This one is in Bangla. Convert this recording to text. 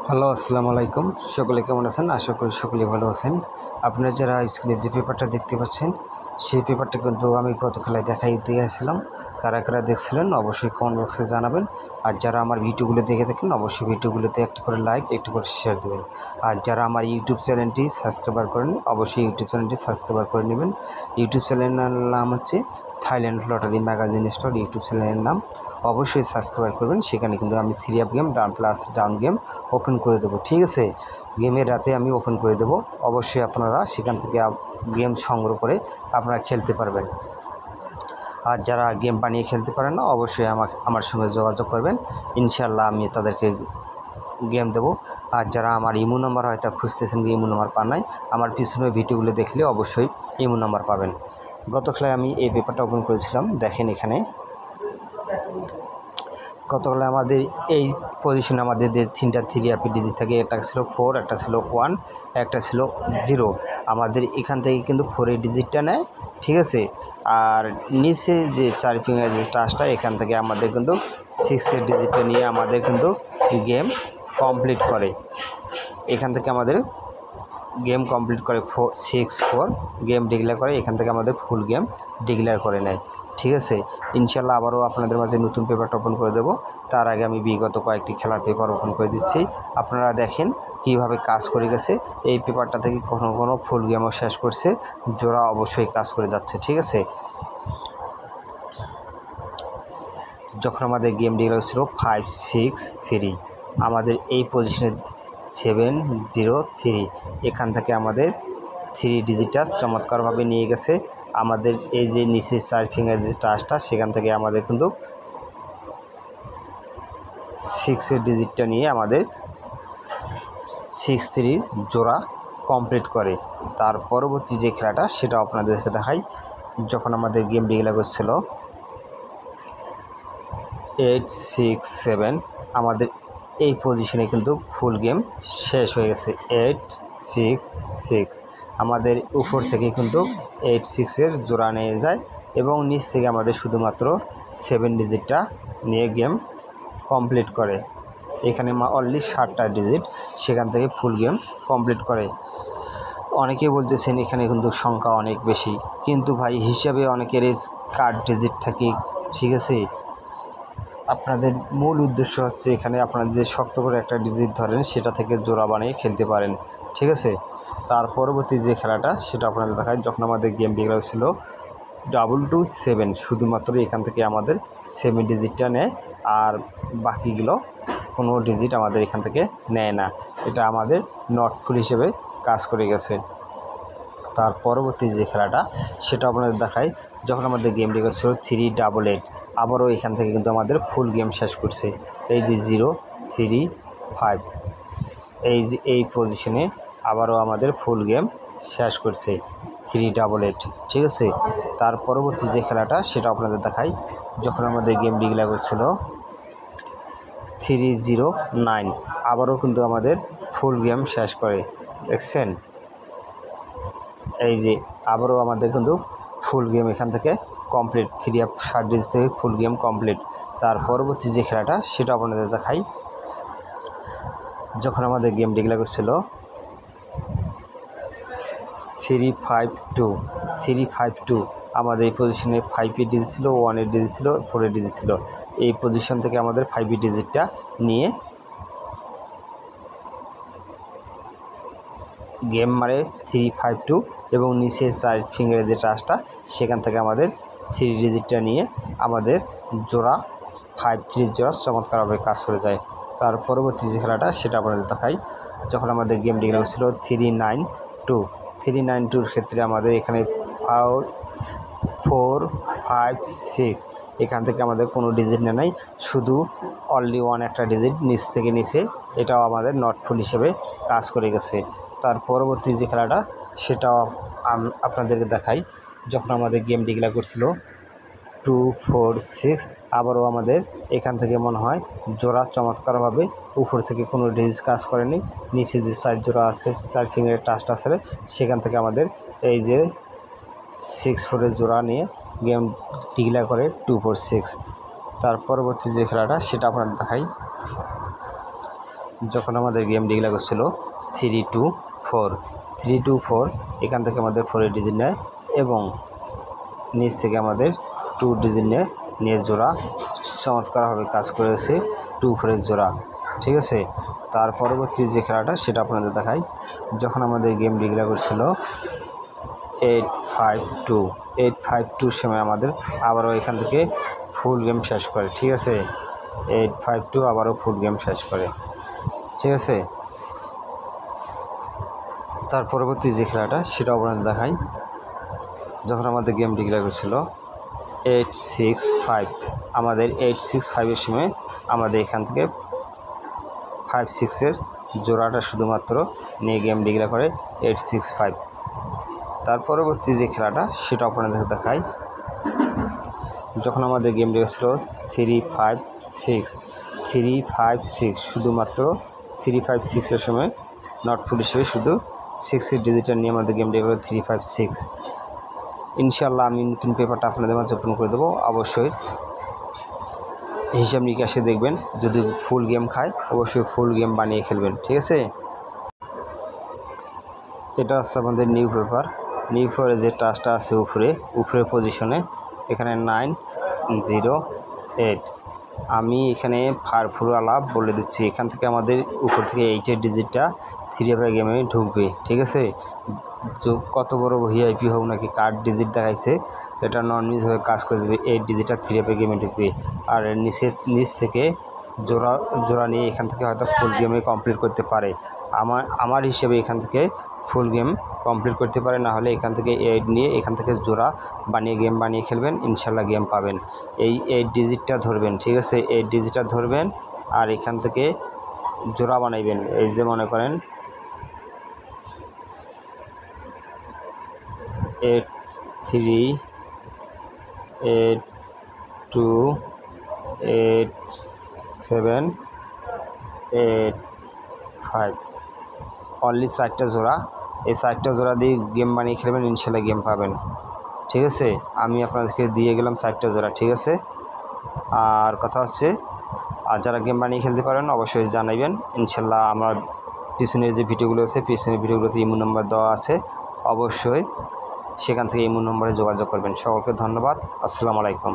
হ্যালো, আসসালামু আলাইকুম। সকলে কেমন আছেন? আশা করি সকলেই ভালো আছেন। আপনারা যারা স্ক্রিনে যে পেপারটা দেখতে পাচ্ছেন, সেই পেপারটা কিন্তু আমি গত খেলায় দেখাই দিয়েছিলাম। কারা কারা দেখছিলেন অবশ্যই কমেন্ট বক্সে জানাবেন। আর যারা আমার ভিডিওগুলো দেখে থাকেন অবশ্যই ভিডিওগুলোতে একটু করে লাইক, একটু করে শেয়ার দেবেন। আর যারা আমার ইউটিউব চ্যানেলটি সাবস্ক্রাইব করেন অবশ্যই ইউটিউব চ্যানেলটি সাবস্ক্রাইব করে নেবেন। ইউটিউব চ্যানেলের নাম হচ্ছে Thailand lottery magazine store. YouTube চ্যানেলের নাম অবশ্যই সাবস্ক্রাইব করবেন। সেখানে কিন্তু আমি 3 up game plus down game open করে দেবো, ঠিক আছে? গেমের রাতে আমি ওপেন করে দেবো। অবশ্যই আপনারা সেখান থেকে গেম সংগ্রহ করে আপনারা খেলতে পারবেন। আর যারা গেম বানিয়ে খেলতে পারেন না অবশ্যই আমার সঙ্গে যোগাযোগ করবেন। ইনশাআল্লাহ আমি তাদেরকে গেম দেবো। আর যারা আমার ইমো নাম্বার হয়তো খুঁজতেছেন, ইমো নাম্বার পান নাই, আমার পিছনে ভিডিওগুলো দেখলে অবশ্যই ইমো নাম্বার পাবেন। গত খেলায় আমি এই পেপারটা ওপেন করেছিলাম, দেখেন এখানে গতকালে আমাদের এই পজিশনে আমাদের যে 3টা 3 আপি ডিজিট থাকে, একটা ছিল 4, একটা ছিল 1, একটা ছিল 0। আমাদের এখান থেকে কিন্তু 4 এর ডিজিটটা নেয়, ঠিক আছে? আর নিচে যে 4 ফিঙ্গার যে টাচটা, এখান থেকে আমাদের কিন্তু 6 এর ডিজিটটা নিয়ে আমাদের কিন্তু গেম কমপ্লিট করে। এখান থেকে আমাদের গেম কমপ্লিট করে 4 গেম ডিক্লেয়ার করে। এখান থেকে আমাদের ফুল গেম ডিক্লেয়ার করে নেয়, ঠিক আছে? ইনশাল্লাহ আবারও আপনাদের মাঝে নতুন পেপারটা ওপেন করে দেবো। তার আগে আমি বিগত কয়েকটি খেলার পেপার ওপেন করে দিচ্ছি। আপনারা দেখেন কিভাবে কাজ করে গেছে। এই পেপারটা থেকে কোনো ফুল গেমও শেষ করছে, জোড়া অবশ্যই কাজ করে যাচ্ছে, ঠিক আছে? যখন আমাদের গেম ডিক্লেয়ার ছিল 5 6 3, আমাদের এই পজিশনে 7 0 3, এখান থেকে আমাদের 3 ডিজিটটা চমৎকারভাবে নিয়ে গেছে। আমাদের এই যে নিচের 4 ফিঙ্গার যে টাচটা, সেখান থেকে আমাদের কিন্তু 6 এর ডিজিটটা নিয়ে আমাদের 6 3 জোড়া কমপ্লিট করে। তার পরবর্তী যে খেলাটা সেটা আপনাদেরকে দেখাই। যখন আমাদের গেম ডিক্লেয়ার করছিল 8 6 7, আমাদের এই পজিশনে কিন্তু ফুল গেম শেষ হয়ে গেছে। 8 6 6 আমাদের উপর থেকে কিন্তু 8 6 এর জোড়া নিয়ে যায় এবং নিচ থেকে আমাদের শুধুমাত্র 7 ডিজিটটা নিয়ে গেম কমপ্লিট করে। এখানে অনলি 7টা ডিজিট, সেখান থেকে ফুল গেম কমপ্লিট করে। অনেকে বলতেছেন এখানে কিন্তু সংখ্যা অনেক বেশি, কিন্তু ভাই হিসাবে অনেকের কার্ড ডিজিট থাকে, ঠিক আছে? আপনাদের মূল উদ্দেশ্য হচ্ছে এখানে আপনাদের শক্ত করে একটা ডিজিট ধরেন, সেটা থেকে জোড়া বানিয়ে খেলতে পারেন, ঠিক আছে? তার পরবর্তী যে খেলাটা সেটা আপনাদের দেখায়। যখন আমাদের গেম ডিক্লেয়ার ছিল 227, শুধুমাত্র এখান থেকে আমাদের 7 ডিজিটটা নেয়, আর বাকিগুলো কোনো ডিজিট আমাদের এখান থেকে নেয় না। এটা আমাদের নট ফুল হিসেবে কাজ করে গেছে। তার পরবর্তী যে খেলাটা সেটা আপনাদের দেখায়। যখন আমাদের গেম ডিক্লেয়ার ছিল 388, আবারও এখান থেকে কিন্তু আমাদের ফুল গেম শেষ করছে। এই যে 0 3 5, এই পজিশনে আবারও আমাদের ফুল গেম শেষ করছে 388, ঠিক আছে? তার পরবর্তী যে খেলাটা সেটা আপনাদের দেখাই। যখন আমাদের গেম ডিক্লেয়ার করছিল 309, আবারও কিন্তু আমাদের ফুল গেম শেষ করে, দেখছেন? এই যে আবারও আমাদের কিন্তু ফুল গেম এখান থেকে কমপ্লিট, 3 আপ 7 ডিজিট থেকে ফুল গেম কমপ্লিট। তার পরবর্তী যে খেলাটা সেটা আপনাদের দেখাই। যখন আমাদের গেম ডিক্লেয়ার করছিল 352, আমাদের এই পজিশনে 5 এর ডিজিট ছিল, 1 এর ডিজিট ছিল, 4 এর ডিজিট ছিল। এই পজিশন থেকে আমাদের 5 এর ডিজিটটা নিয়ে গেম মারে 352 এবং নিচে 4 ফিঙ্গারের যে টাচটা, সেখান থেকে আমাদের 3 ডিজিটটা নিয়ে আমাদের জোড়া 5 3 জোড়া চমৎকারভাবে কাজ করে যায়। তার পরবর্তী যে খেলাটা সেটা আপনাদের দেখাই। যখন আমাদের গেম ডিক্লেয়ার ছিল 392 ক্ষেত্রে আমাদের এখানে 4 5 6, এখান থেকে আমাদের কোনো ডিজিট নেই, শুধু অনলি 1 একটা ডিজিট নিচ থেকে নিচে, এটাও আমাদের নট ফুল হিসেবে কাজ করে গেছে। তার পরবর্তী যে খেলাটা সেটাও আপনাদেরকে দেখাই। যখন আমাদের গেম ডিক্লেয়ার করছিল 246, আবারও আমাদের এখান থেকে মনে হয় জোড়া চমৎকারভাবে উপর থেকে কোনো ডিজিট কাজ করেনি, নিচে যে 4 জোড়া আছে, 4 ফিঙ্গারের টাচটা আছে, সেখান থেকে আমাদের এই যে 6 4 জোড়া নিয়ে গেম ডিক্লেয়ার করে 246। তার পরবর্তী যে খেলাটা সেটা আপনাদের দেখাই। যখন আমাদের গেম ডিক্লেয়ার করছিল 3 2 4 3 2 4 এখান থেকে আমাদের 4 ডিজিট নেয় এবং নিচ থেকে আমাদের 2 ডিজিট নিয়ে জোড়া চমৎকারভাবে কাজ করেছে 2 4 জোড়া। ঠিক আছে, তার পরবর্তী যে খেলাটা সেটা আপনাদের দেখাই। যখন আমাদের গেম ডিক্লেয়ার করছিল 852 সময় আমাদের আবারও এখান থেকে ফুল গেম শেষ করে। ঠিক আছে, 852 আবারও ফুল গেম শেষ করে। ঠিক আছে, তার পরবর্তী যে খেলাটা সেটা আপনাদের দেখাই। যখন আমাদের গেম ডিক্লেয়ার করছিল 865 আমাদের 865 সময় আমাদের এখান থেকে 5 6 জোড়াটা শুধুমাত্র নিয়ে গেম ডিক্লেয়ার করে 865। তার পরবর্তী যে খেলাটা সেটা আপনাদের দেখাই। যখন আমাদের গেম ডিক্লেয়ার ছিল 356 শুধুমাত্র 356 সময় নট ফুল হিসেবে শুধু 6 ডিজিটাল নিয়ে আমাদের গেম ডিক্লেয়ার 356। ইনশাআল্লাহ আমি নতুন পেপারটা আপনাদের মাঝে ওপেন করে দেবো। অবশ্যই হিসাব নিকাশে দেখবেন, যদি ফুল গেম খায় অবশ্যই ফুল গেম বানিয়ে খেলবেন। ঠিক আছে, এটা হচ্ছে আমাদের নিউ পেপারের যে টাচটা আছে উপরে পজিশনে এখানে 908। আমি এখানে ফারফুরওয়ালা বলে দিচ্ছি, এখান থেকে আমাদের উপর থেকে 8 ডিজিটটা 3 গেমে ঢুকবে। ঠিক আছে, কত বড় ভিআইপি হোক নাকি কার্ড ডিজিট দেখাইছে এটা নর্মালভাবে কাজ করে দেবে। 8 ডিজিটটা 3 গেমে ঢুকবে আর নিচ থেকে জোড়া নিয়ে এখান থেকে হয়তো ফুল গেমে কমপ্লিট করতে পারে। আমার হিসেবে এখান থেকে ফুল গেম কমপ্লিট করতে পারে, না হলে এখান থেকে 8 নিয়ে এখান থেকে জোড়া বানিয়ে গেম বানিয়ে খেলবেন, ইনশাল্লাহ গেম পাবেন। এই 8 ডিজিটটা ধরবেন। ঠিক আছে, 8 ডিজিটটা ধরবেন আর এখান থেকে জোড়া বানাইবেন। এই যে মনে করেন 8 3 8 2 8 7 8 5 অনলি 4টা জোড়া। এই 4টা জোড়া দিয়ে গেম বানিয়ে খেলবেন, ইনশাল্লাহ গেম পাবেন। ঠিক আছে, আমি আপনাদেরকে দিয়ে গেলাম 4টা জোড়া। ঠিক আছে, আর কথা হচ্ছে আর যারা গেম বানিয়ে খেলতে পারেন অবশ্যই জানাইবেন। ইনশাল্লাহ আমার পিছনের যে ভিডিওগুলো আছে পিছনের ভিডিওগুলোতে ইমো নাম্বার দেওয়া আছে, অবশ্যই সেখান থেকে ইমো নম্বরে যোগাযোগ করবেন। সকলকে ধন্যবাদ। আসসালামু আলাইকুম।